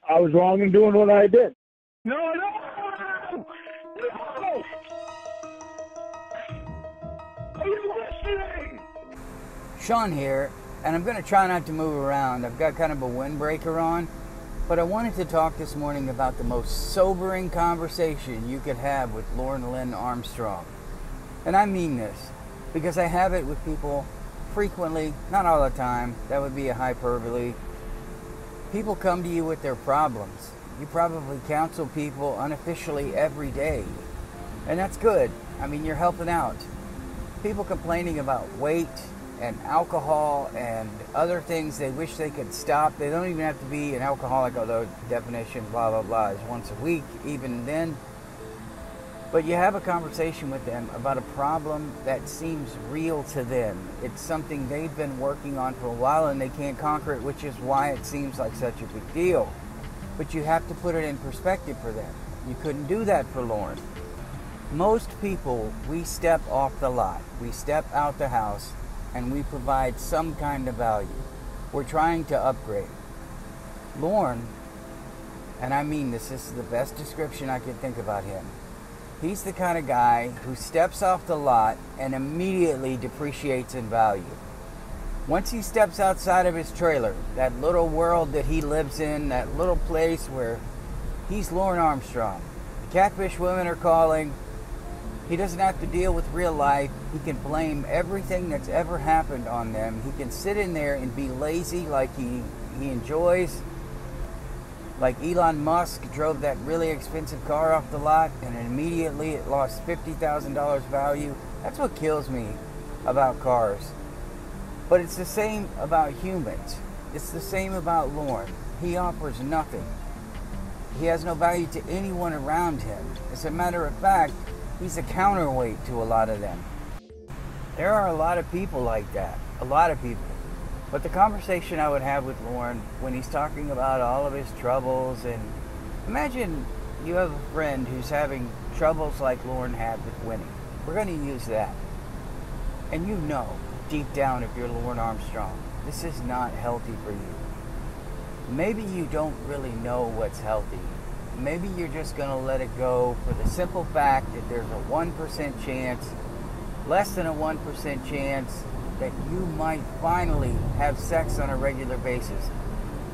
I was wrong in doing what I did. No, no, no! Are you listening? Sean here, and I'm going to try not to move around. I've got kind of a windbreaker on, but I wanted to talk this morning about the most sobering conversation you could have with Lorne Armstrong. And I mean this, because I have it with people frequently, not all the time, that would be a hyperbole. People come to you with their problems. You probably counsel people unofficially every day, and that's good. I mean, you're helping out. People complaining about weight and alcohol and other things they wish they could stop. They don't even have to be an alcoholic, although definition blah blah blah is once a week, even then. But you have a conversation with them about a problem that seems real to them. It's something they've been working on for a while and they can't conquer it, which is why it seems like such a big deal. But you have to put it in perspective for them. You couldn't do that for Lorne. Most people, we step off the lot, we step out the house, and we provide some kind of value. We're trying to upgrade. Lorne, and I mean this is the best description I could think about him. He's the kind of guy who steps off the lot and immediately depreciates in value. Once he steps outside of his trailer, that little world that he lives in, that little place where he's Lorne Armstrong. The catfish women are calling. He doesn't have to deal with real life. He can blame everything that's ever happened on them. He can sit in there and be lazy like he enjoys. Like Elon Musk drove that really expensive car off the lot and immediately it lost $50,000 value. That's what kills me about cars. But it's the same about humans. It's the same about Lorne. He offers nothing. He has no value to anyone around him. As a matter of fact, he's a counterweight to a lot of them. There are a lot of people like that. A lot of people. But the conversation I would have with Lorne when he's talking about all of his troubles, and imagine you have a friend who's having troubles like Lorne had with winning. We're going to use that. And you know, deep down, if you're Lorne Armstrong, this is not healthy for you. Maybe you don't really know what's healthy. Maybe you're just going to let it go for the simple fact that there's a 1% chance, less than a 1% chance, that you might finally have sex on a regular basis.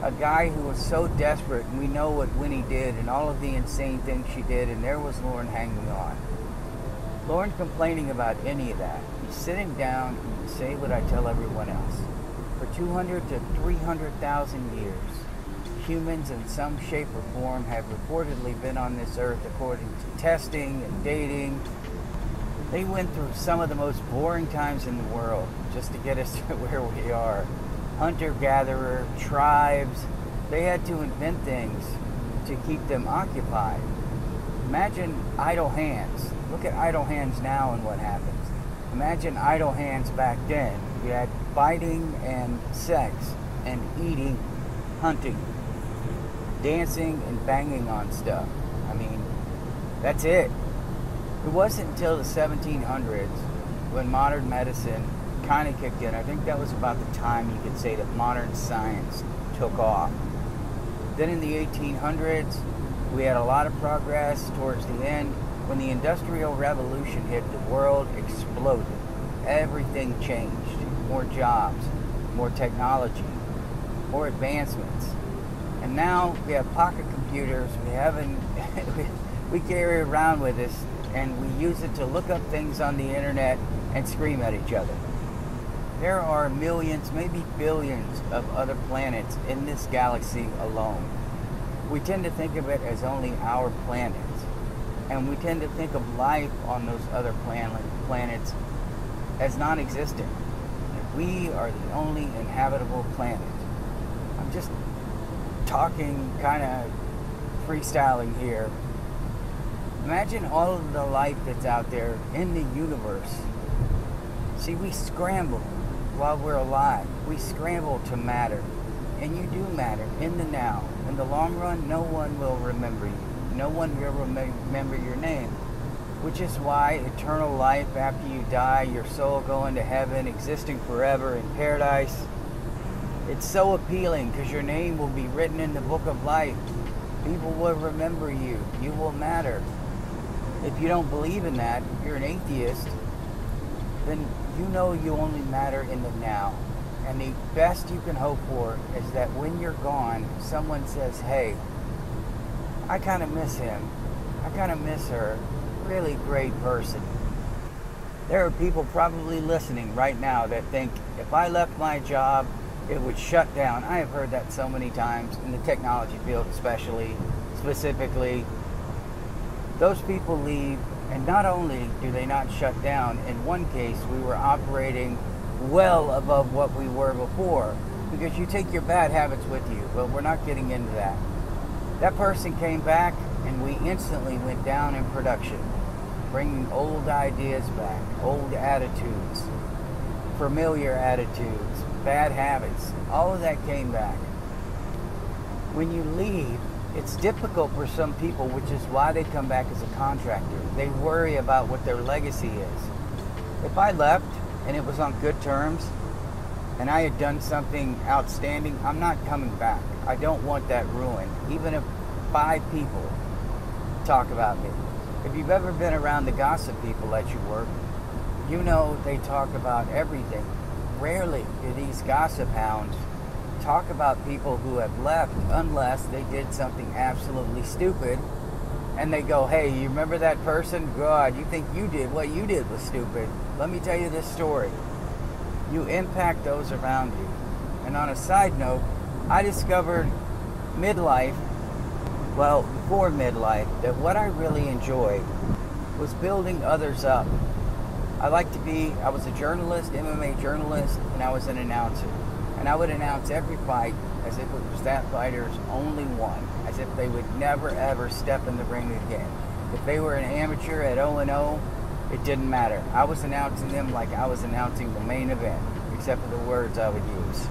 A guy who was so desperate, and we know what Winnie did and all of the insane things she did, and there was Lorne hanging on. Lorne complaining about any of that. He's sitting down and you say what I tell everyone else. For 200 to 300,000 years, humans in some shape or form have reportedly been on this earth according to testing and dating. They went through some of the most boring times in the world just to get us to where we are. Hunter-gatherer, tribes, they had to invent things to keep them occupied. Imagine idle hands. Look at idle hands now and what happens. Imagine idle hands back then. You had fighting and sex and eating, hunting, dancing and banging on stuff. I mean, that's it. It wasn't until the 1700s when modern medicine kind of kicked in. I think that was about the time you could say that modern science took off. Then in the 1800s, we had a lot of progress towards the end. When the Industrial Revolution hit, the world exploded. Everything changed. More jobs, more technology, more advancements. And now we have pocket computers. We carry around with us, and we use it to look up things on the internet and scream at each other. There are millions, maybe billions of other planets in this galaxy alone. We tend to think of it as only our planet, and we tend to think of life on those other planets as non-existent. We are the only inhabitable planet. I'm just talking, kind of freestyling here. Imagine all of the life that's out there in the universe. See, we scramble while we're alive. We scramble to matter. And you do matter in the now. In the long run, no one will remember you. No one will remember your name. Which is why eternal life after you die, your soul going to heaven, existing forever in paradise, it's so appealing because your name will be written in the book of life. People will remember you. You will matter. If you don't believe in that, if you're an atheist, then you know you only matter in the now. And the best you can hope for is that when you're gone, someone says, hey, I kind of miss him. I kind of miss her. Really great person. There are people probably listening right now that think, if I left my job, it would shut down. I have heard that so many times in the technology field, specifically. Those people leave, and not only do they not shut down, in one case we were operating well above what we were before, because you take your bad habits with you, but we're not getting into that. That person came back and we instantly went down in production, bringing old ideas back, old attitudes, familiar attitudes, bad habits, all of that came back. When you leave, it's difficult for some people, which is why they come back as a contractor. They worry about what their legacy is. If I left and it was on good terms and I had done something outstanding, I'm not coming back. I don't want that ruined, even if 5 people talk about me. If you've ever been around the gossip people at your work, you know they talk about everything. Rarely do these gossip hounds talk about people who have left unless they did something absolutely stupid, and they go, hey, you remember that person? God, you think you did what you did was stupid. Let me tell you this story. You impact those around you. And on a side note, I discovered before midlife, that what I really enjoyed was building others up. I was a journalist, MMA journalist, and I was an announcer. And I would announce every fight as if it was that fighter's only one, as if they would never ever step in the ring again. If they were an amateur at 0-0, it didn't matter. I was announcing them like I was announcing the main event, except for the words I would use.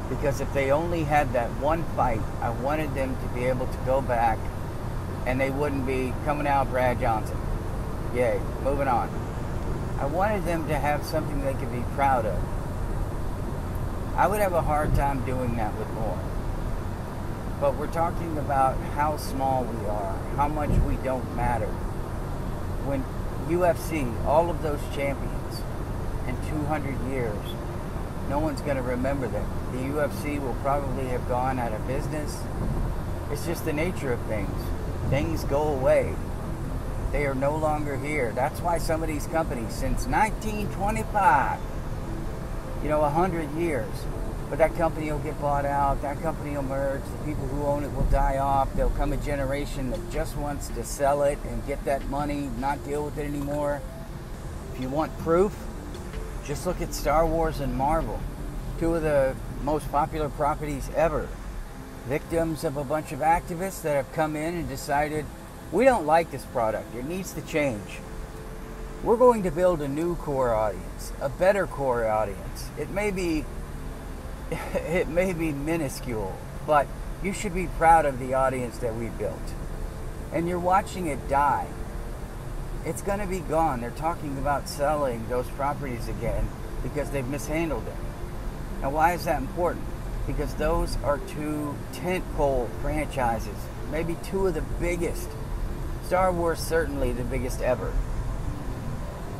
Because if they only had that one fight, I wanted them to be able to go back and they wouldn't be coming out Brad Johnson. Yay, moving on. I wanted them to have something they could be proud of. I would have a hard time doing that with Lorne. But we're talking about how small we are, how much we don't matter. When UFC, all of those champions, in 200 years, no one's going to remember them. The UFC will probably have gone out of business. It's just the nature of things. Things go away. They are no longer here. That's why some of these companies, since 1925, 100 years, but that company will get bought out, that company will merge, the people who own it will die off, there'll come a generation that just wants to sell it and get that money, not deal with it anymore. If you want proof, just look at Star Wars and Marvel, 2 of the most popular properties ever. Victims of a bunch of activists that have come in and decided, we don't like this product, it needs to change. We're going to build a new core audience, a better core audience. It may be minuscule, but you should be proud of the audience that we built. And you're watching it die. It's going to be gone. They're talking about selling those properties again because they've mishandled them. Now, why is that important? Because those are 2 tentpole franchises, maybe 2 of the biggest. Star Wars, certainly the biggest ever.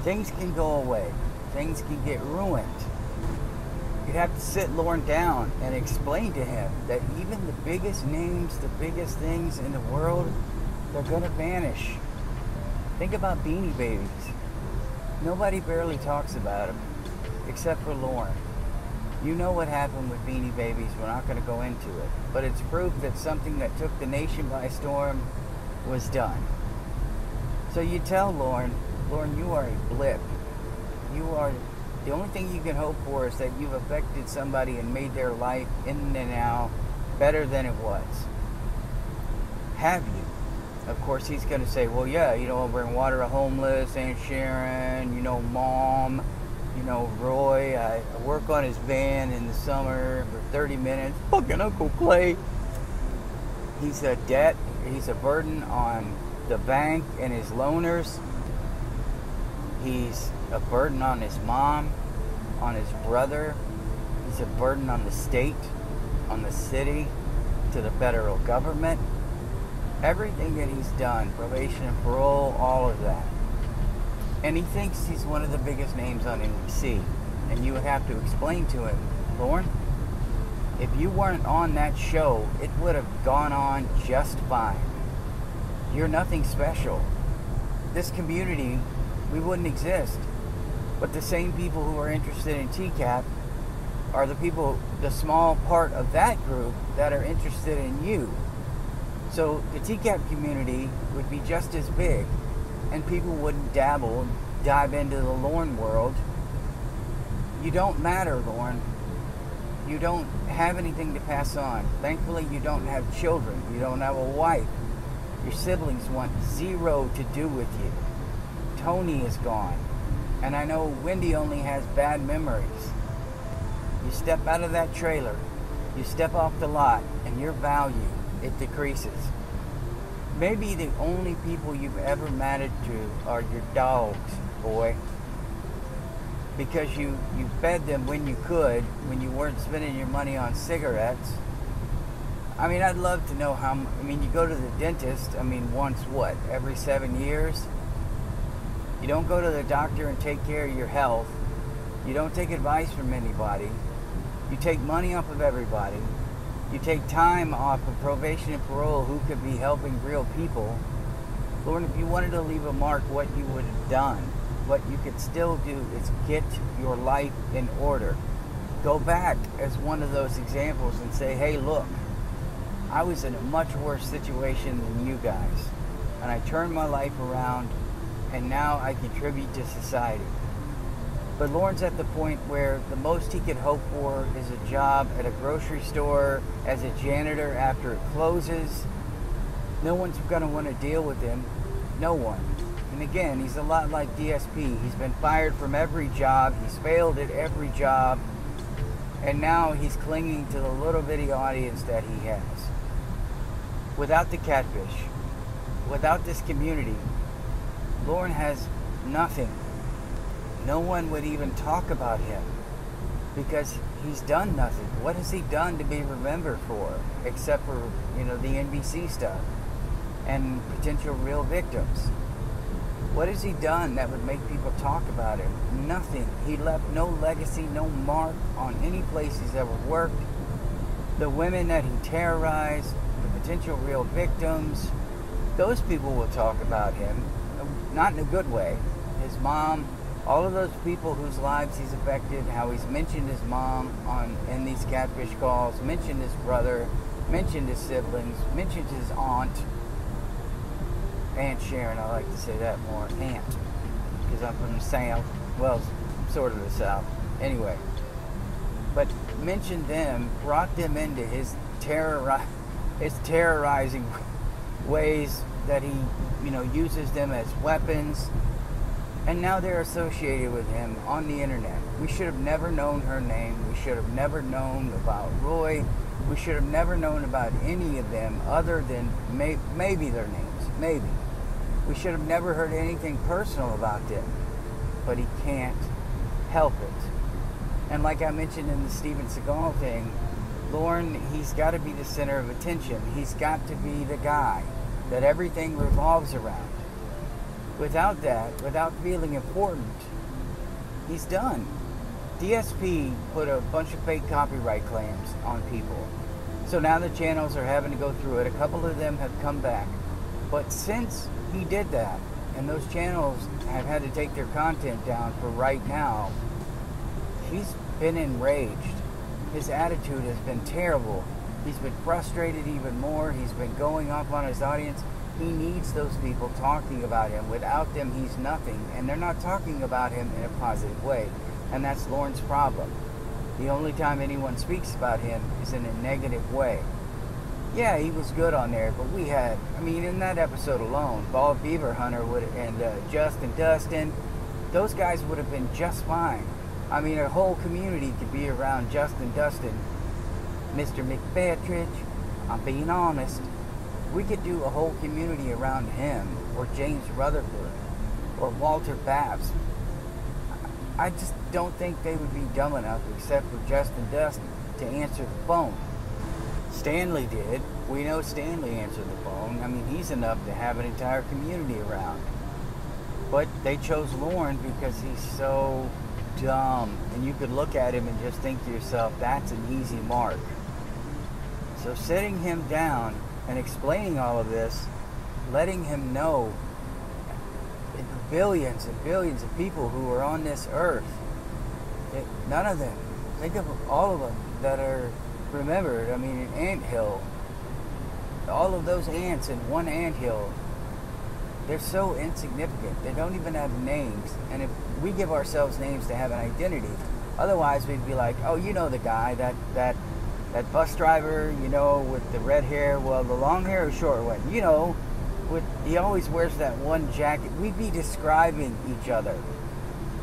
Things can go away. Things can get ruined. You'd have to sit Lorne down and explain to him that even the biggest names, the biggest things in the world, they're going to vanish. Think about Beanie Babies. Nobody barely talks about them, except for Lorne. You know what happened with Beanie Babies. We're not going to go into it. But it's proof that something that took the nation by storm was done. So you tell Lorne, you are a blip. The only thing you can hope for is that you've affected somebody and made their life in the now better than it was. Have you? Of course, he's going to say, well, yeah, I bring water to homeless, Aunt Sharon, Mom, Roy. I work on his van in the summer for 30 minutes. Fucking Uncle Clay. He's a debt. He's a burden on the bank and his loaners. He's a burden on his mom, on his brother. He's a burden on the state, on the city, to the federal government. Everything that he's done, probation and parole, all of that. And he thinks he's one of the biggest names on NBC. And you would have to explain to him, Lorne, if you weren't on that show, it would have gone on just fine. You're nothing special. This community, we wouldn't exist. But the same people who are interested in TCAP are the people, the small part of that group that are interested in you. So the TCAP community would be just as big, and people wouldn't dive into the Lorne world. You don't matter, Lorne. You don't have anything to pass on. Thankfully, you don't have children. You don't have a wife. Your siblings want zero to do with you. Tony is gone. And I know Wendy only has bad memories. You step out of that trailer, you step off the lot, and your value, it decreases. Maybe the only people you've ever mattered to are your dogs, boy. Because you fed them when you could, when you weren't spending your money on cigarettes. I mean, I'd love to know how, you go to the dentist, once what, every 7 years? You don't go to the doctor and take care of your health. You don't take advice from anybody. You take money off of everybody. You take time off of probation and parole, who could be helping real people. Lord, if you wanted to leave a mark, what you would have done, what you could still do is get your life in order. Go back as one of those examples and say, hey, look, I was in a much worse situation than you guys. And I turned my life around, and now I contribute to society. But Lorne's at the point where the most he could hope for is a job at a grocery store as a janitor after it closes. No one's going to want to deal with him. No one. And again, he's a lot like DSP. He's been fired from every job. He's failed at every job. And now he's clinging to the little bitty audience that he has. Without the catfish, without this community, Lorne has nothing. No one would even talk about him because he's done nothing. What has he done to be remembered for, except for, the NBC stuff and potential real victims? What has he done that would make people talk about him? Nothing. He left no legacy, no mark on any place he's ever worked. The women that he terrorized, the potential real victims, those people will talk about him, not in a good way. His mom, all of those people whose lives he's affected, how he's mentioned his mom in these catfish calls, mentioned his brother, mentioned his siblings, mentioned his aunt Sharon, I like to say that more, aunt, because I'm from the South, well, sort of the South, anyway. But mentioned them, brought them into his terrorizing ways that he, uses them as weapons. And now they're associated with him on the internet. We should have never known her name. We should have never known about Roy. We should have never known about any of them other than maybe their names. Maybe. We should have never heard anything personal about them. But he can't help it. And like I mentioned in the Steven Seagal thing, Lorne, he's got to be the center of attention. He's got to be the guy that everything revolves around. Without that, without feeling important, he's done. DSP put a bunch of fake copyright claims on people. So now the channels are having to go through it. A couple of them have come back. But since he did that, and those channels have had to take their content down for right now, he's been enraged. His attitude has been terrible. He's been frustrated even more. He's been going off on his audience. He needs those people talking about him. Without them, he's nothing. And they're not talking about him in a positive way. And that's Lorne's problem. The only time anyone speaks about him is in a negative way. Yeah, he was good on there, but we had, in that episode alone, Bald Beaver Hunter and Justin Dustin, those guys would have been just fine. A whole community could be around Justin Dustin. Mr. McFettridge, I'm being honest. We could do a whole community around him, or James Rutherford, or Walter Babs. I just don't think they would be dumb enough, except for Justin Dustin, to answer the phone. Stanley did. We know Stanley answered the phone. I mean, he's enough to have an entire community around. But they chose Lorne because he's so dumb. And you could look at him and just think to yourself, that's an easy mark. So sitting him down and explaining all of this, letting him know the billions and billions of people who are on this earth, that none of them, think of all of them that are remembered. I mean, an anthill, all of those ants in one anthill, they're so insignificant. They don't even have names. And if we give ourselves names to have an identity, otherwise we'd be like, oh, you know the guy, that bus driver, you know, with the red hair, well, the long hair or short one, you know, he always wears that one jacket. We'd be describing each other.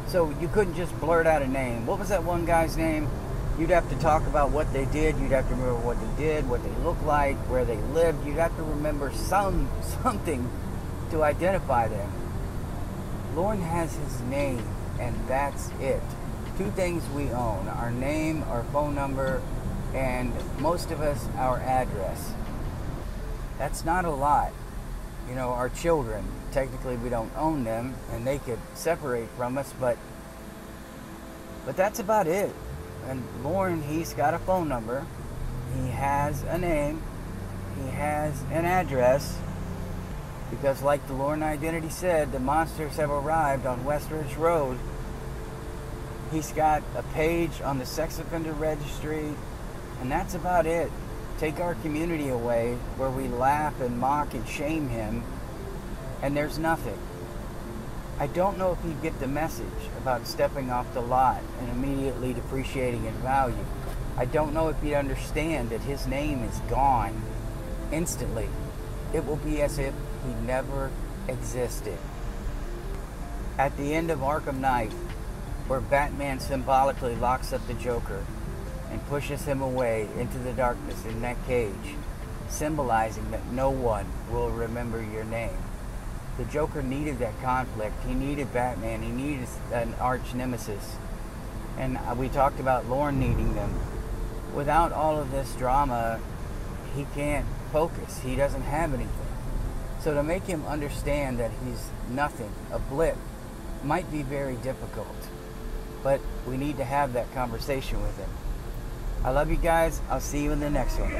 So you couldn't just blurt out a name. What was that one guy's name? You'd have to talk about what they did. You'd have to remember what they did, what they looked like, where they lived. You'd have to remember something to identify them. Lorne has his name, and that's it. Two things we own: our name, our phone number, and most of us, our address. That's not a lot. You know, our children, technically we don't own them, and they could separate from us, but that's about it. And Lorne, he's got a phone number, he has a name, he has an address, because like the Lorne Identity said, the monsters have arrived on West Ridge Road. He's got a page on the sex offender registry, and that's about it. Take our community away where we laugh and mock and shame him, and there's nothing. I don't know if he'd get the message about stepping off the lot and immediately depreciating in value. I don't know if he'd understand that his name is gone instantly. It will be as if he never existed. At the end of Arkham Knight, where Batman symbolically locks up the Joker and pushes him away into the darkness in that cage, symbolizing that no one will remember your name. The Joker needed that conflict. He needed Batman. He needed an arch nemesis. And we talked about Lorne needing them. Without all of this drama, he can't focus. He doesn't have anything. So to make him understand that he's nothing, a blip, might be very difficult. But we need to have that conversation with him. I love you guys. I'll see you in the next one.